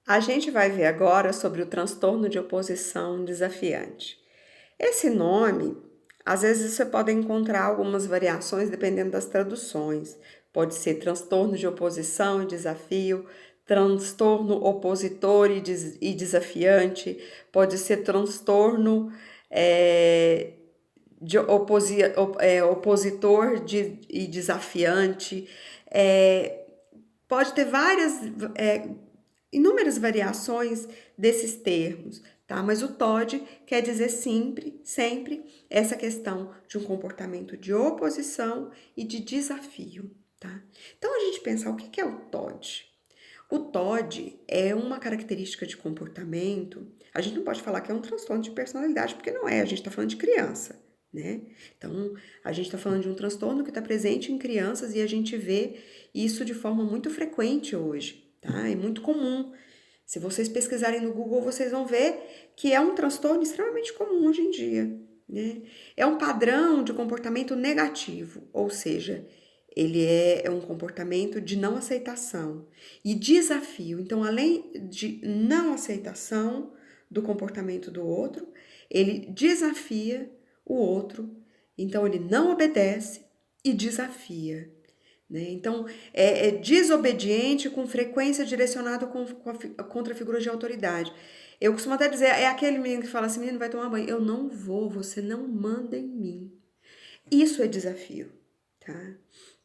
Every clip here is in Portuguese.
A gente vai ver agora sobre o transtorno de oposição desafiante. Esse nome, às vezes você pode encontrar algumas variações dependendo das traduções. Pode ser transtorno de oposição e desafio, transtorno opositor e desafiante, pode ser transtorno é, opositor e desafiante. É, pode ter é, inúmeras variações desses termos, tá? Mas o TOD quer dizer sempre essa questão de um comportamento de oposição e de desafio, tá? Então a gente pensar o que é o TOD? O TOD é uma característica de comportamento. A gente não pode falar que é um transtorno de personalidade, porque não é, a gente está falando de criança, né? Então, a gente está falando de um transtorno que está presente em crianças e a gente vê isso de forma muito frequente hoje, tá? É muito comum. Se vocês pesquisarem no Google, vocês vão ver que é um transtorno extremamente comum hoje em dia, né? É um padrão de comportamento negativo, ou seja, ele é um comportamento de não aceitação e desafio. Então, além de não aceitação do comportamento do outro, ele desafia o outro. Então, ele não obedece e desafia, né? Então, é desobediente com frequência direcionado contra figuras de autoridade. Eu costumo até dizer, é aquele menino que fala assim, menino, vai tomar banho. Eu não vou, você não manda em mim. Isso é desafio, tá?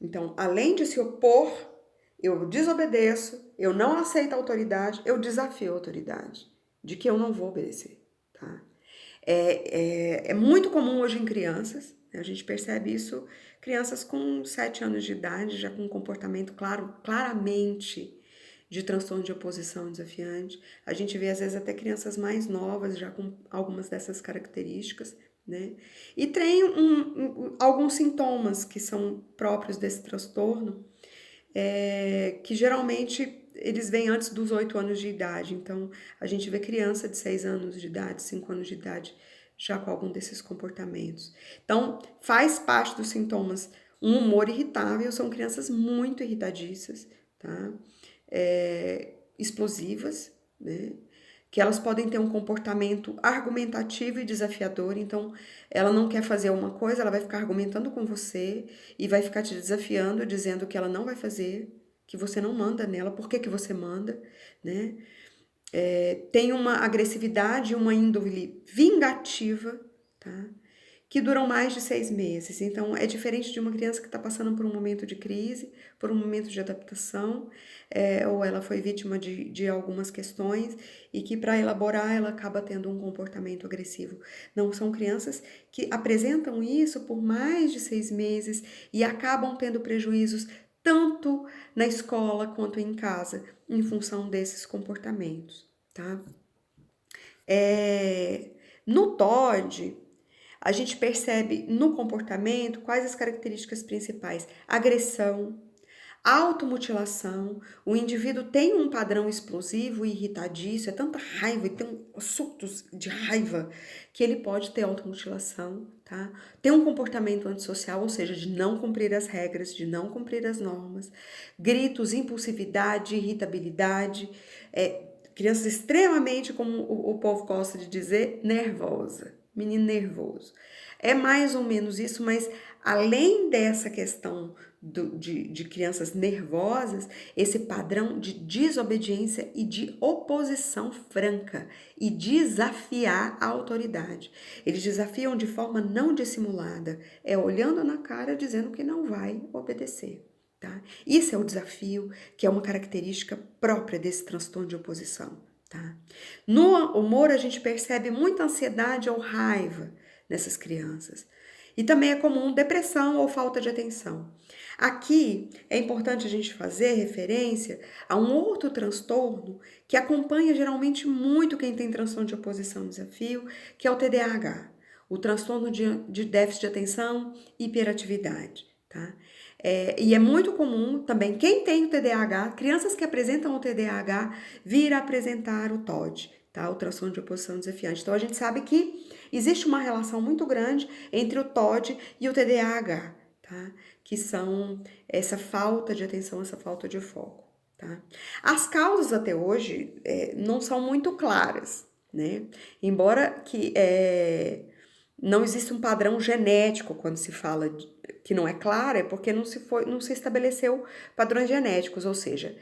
Então, além de se opor, eu desobedeço, eu não aceito a autoridade, eu desafio a autoridade de que eu não vou obedecer, tá? É muito comum hoje em crianças, né? A gente percebe isso, crianças com 7 anos de idade, já com um comportamento claramente de transtorno de oposição desafiante. A gente vê, às vezes, até crianças mais novas já com algumas dessas características, né? E tem alguns sintomas que são próprios desse transtorno, que geralmente eles vêm antes dos 8 anos de idade. Então, a gente vê criança de 6 anos de idade, 5 anos de idade, já com algum desses comportamentos. Então, faz parte dos sintomas um humor irritável, são crianças muito irritadiças, tá? Explosivas, né? Que elas podem ter um comportamento argumentativo e desafiador, então ela não quer fazer uma coisa, ela vai ficar argumentando com você e vai ficar te desafiando, dizendo que ela não vai fazer, que você não manda nela, por que que você manda, né? Tem uma agressividade, uma índole vingativa, tá? Que duram mais de 6 meses. Então, é diferente de uma criança que está passando por um momento de crise, por um momento de adaptação, ou ela foi vítima de algumas questões e que, para elaborar, ela acaba tendo um comportamento agressivo. Não são crianças que apresentam isso por mais de 6 meses e acabam tendo prejuízos tanto na escola quanto em casa, em função desses comportamentos, tá? No TOD, a gente percebe no comportamento quais as características principais: agressão, automutilação. O indivíduo tem um padrão explosivo e irritadiço, é tanta raiva e tem surtos de raiva que ele pode ter automutilação, tá? Tem um comportamento antissocial, ou seja, de não cumprir as regras, de não cumprir as normas, gritos, impulsividade, irritabilidade, crianças extremamente, como o povo gosta de dizer, nervosa, menino nervoso. É mais ou menos isso, mas além dessa questão de crianças nervosas, esse padrão de desobediência e de oposição franca e desafiar a autoridade. Eles desafiam de forma não dissimulada, olhando na cara dizendo que não vai obedecer. Tá? Isso é o desafio, que é uma característica própria desse transtorno de oposição. Tá? No humor, a gente percebe muita ansiedade ou raiva nessas crianças. E também é comum depressão ou falta de atenção. Aqui é importante a gente fazer referência a um outro transtorno que acompanha geralmente muito quem tem transtorno de oposição e desafio, que é o TDAH, o transtorno de déficit de atenção e hiperatividade. Tá? E é muito comum também, quem tem o TDAH, crianças que apresentam o TDAH, vir a apresentar o TOD, tá? O transtorno de oposição desafiante. Então, a gente sabe que existe uma relação muito grande entre o TOD e o TDAH, tá? Que são essa falta de atenção, essa falta de foco. tá? As causas até hoje não são muito claras, né? Embora que não existe um padrão genético quando se fala que não é claro, é porque não se estabeleceu padrões genéticos, ou seja,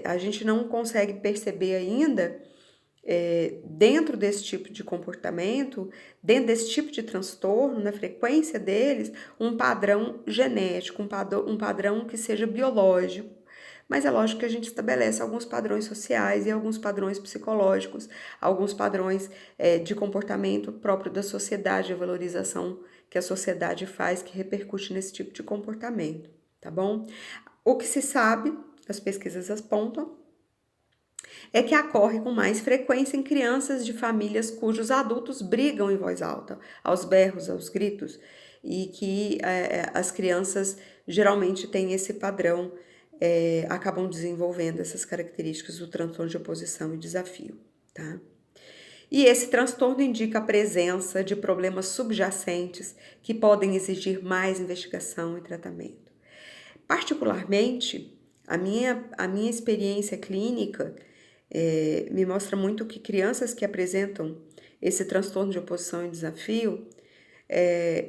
a gente não consegue perceber ainda dentro desse tipo de comportamento, dentro desse tipo de transtorno, na frequência deles, um padrão genético, um padrão que seja biológico. Mas é lógico que a gente estabelece alguns padrões sociais e alguns padrões psicológicos, alguns padrões de comportamento próprio da sociedade, a valorização que a sociedade faz, que repercute nesse tipo de comportamento, tá bom? O que se sabe, as pesquisas apontam, é que ocorre com mais frequência em crianças de famílias cujos adultos brigam em voz alta, aos berros, aos gritos, e que as crianças geralmente têm esse padrão, acabam desenvolvendo essas características do transtorno de oposição e desafio, tá? E esse transtorno indica a presença de problemas subjacentes que podem exigir mais investigação e tratamento. Particularmente, a minha experiência clínica me mostra muito que crianças que apresentam esse transtorno de oposição e desafio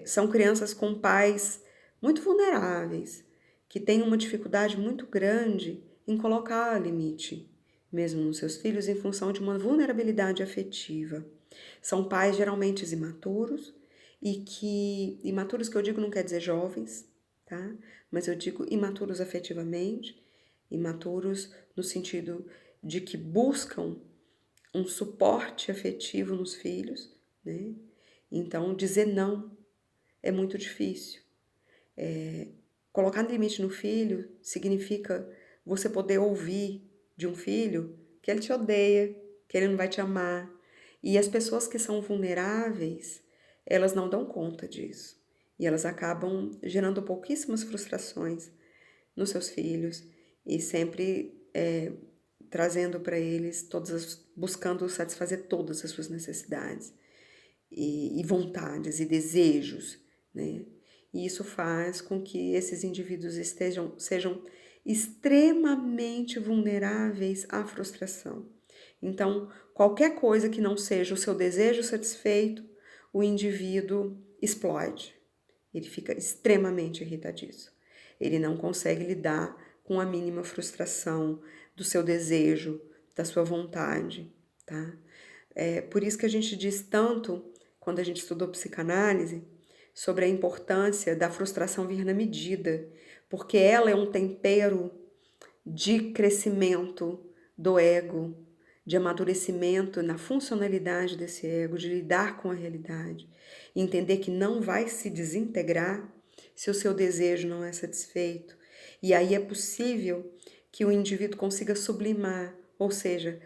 são crianças com pais muito vulneráveis, que têm uma dificuldade muito grande em colocar limite, mesmo nos seus filhos, em função de uma vulnerabilidade afetiva. São pais geralmente imaturos, imaturos que eu digo não quer dizer jovens, tá? Mas eu digo imaturos afetivamente, imaturos no sentido de que buscam um suporte afetivo nos filhos, né? Então, dizer não é muito difícil. Colocar limite no filho significa você poder ouvir de um filho que ele te odeia, que ele não vai te amar. E as pessoas que são vulneráveis, elas não dão conta disso. E elas acabam gerando pouquíssimas frustrações nos seus filhos e sempre trazendo para eles buscando satisfazer todas as suas necessidades e vontades e desejos, né? E isso faz com que esses indivíduos sejam extremamente vulneráveis à frustração. Então, qualquer coisa que não seja o seu desejo satisfeito, o indivíduo explode. Ele fica extremamente irritadiço. Ele não consegue lidar com a mínima frustração do seu desejo, da sua vontade, tá? Por isso que a gente diz tanto, quando a gente estudou psicanálise, sobre a importância da frustração vir na medida, porque ela é um tempero de crescimento do ego, de amadurecimento na funcionalidade desse ego, de lidar com a realidade, entender que não vai se desintegrar se o seu desejo não é satisfeito. E aí é possível que o indivíduo consiga sublimar, ou seja,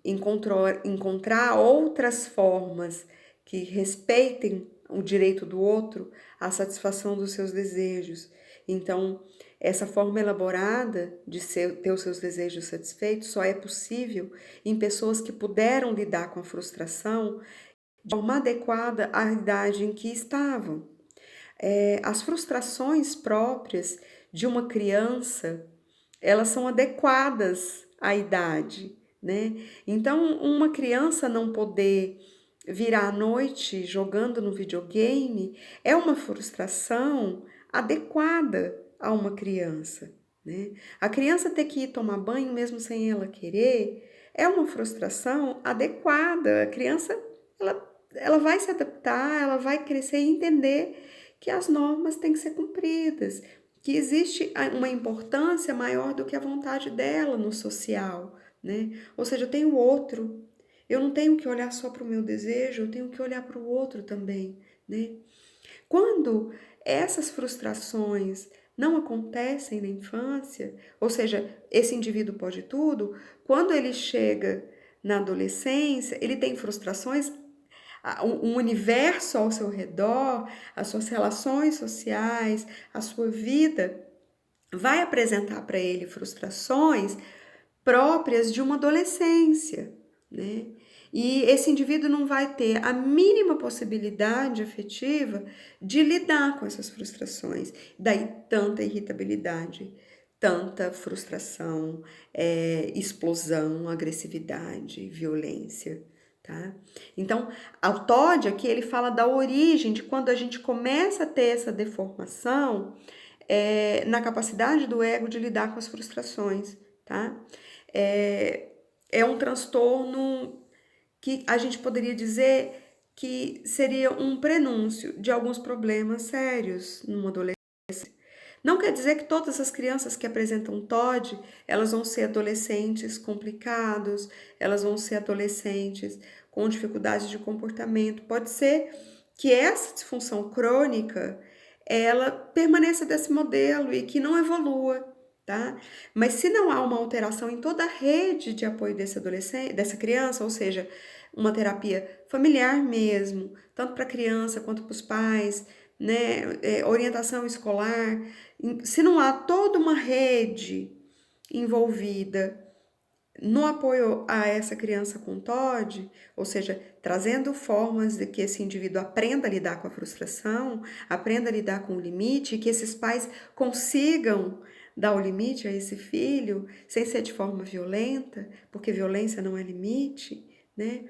encontrar outras formas que respeitem o direito do outro à satisfação dos seus desejos. Então, essa forma elaborada de ter os seus desejos satisfeitos só é possível em pessoas que puderam lidar com a frustração de forma adequada à idade em que estavam. As frustrações próprias de uma criança, elas são adequadas à idade, né? Então, uma criança não poder virar à noite jogando no videogame é uma frustração adequada a uma criança, né? A criança ter que ir tomar banho mesmo sem ela querer é uma frustração adequada. A criança, ela vai se adaptar, ela vai crescer e entender que as normas têm que ser cumpridas, que existe uma importância maior do que a vontade dela no social, né? Ou seja, eu tenho outro. Eu não tenho que olhar só para o meu desejo, eu tenho que olhar para o outro também, né? Quando essas frustrações não acontecem na infância, ou seja, esse indivíduo pode tudo, quando ele chega na adolescência, ele tem frustrações, um universo ao seu redor, as suas relações sociais, a sua vida, vai apresentar para ele frustrações próprias de uma adolescência, né? E esse indivíduo não vai ter a mínima possibilidade afetiva de lidar com essas frustrações, daí tanta irritabilidade, tanta frustração, explosão, agressividade, violência, tá? Então, o TOD aqui, ele fala da origem de quando a gente começa a ter essa deformação na capacidade do ego de lidar com as frustrações, tá? É um transtorno que a gente poderia dizer que seria um prenúncio de alguns problemas sérios numa adolescência. Não quer dizer que todas as crianças que apresentam TOD, elas vão ser adolescentes complicados, elas vão ser adolescentes com dificuldades de comportamento. Pode ser que essa disfunção crônica, ela permaneça desse modelo e que não evolua, tá? Mas se não há uma alteração em toda a rede de apoio desse adolescente, dessa criança, ou seja, uma terapia familiar mesmo, tanto para a criança quanto para os pais, né, orientação escolar, se não há toda uma rede envolvida no apoio a essa criança com TOD, ou seja, trazendo formas de que esse indivíduo aprenda a lidar com a frustração, aprenda a lidar com o limite, e que esses pais consigam dar o limite a esse filho, sem ser de forma violenta, porque violência não é limite, né?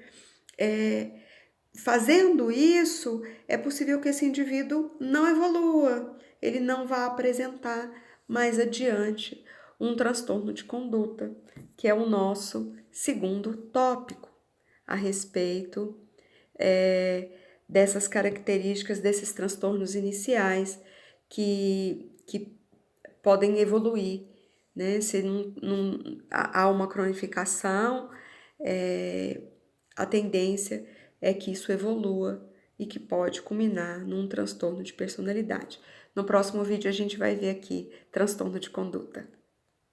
Fazendo isso, é possível que esse indivíduo não evolua, ele não vá apresentar mais adiante um transtorno de conduta, que é o nosso segundo tópico a respeito dessas características, desses transtornos iniciais que podem evoluir, né? Se há uma cronificação, a tendência é que isso evolua e que pode culminar num transtorno de personalidade. No próximo vídeo a gente vai ver aqui transtorno de conduta.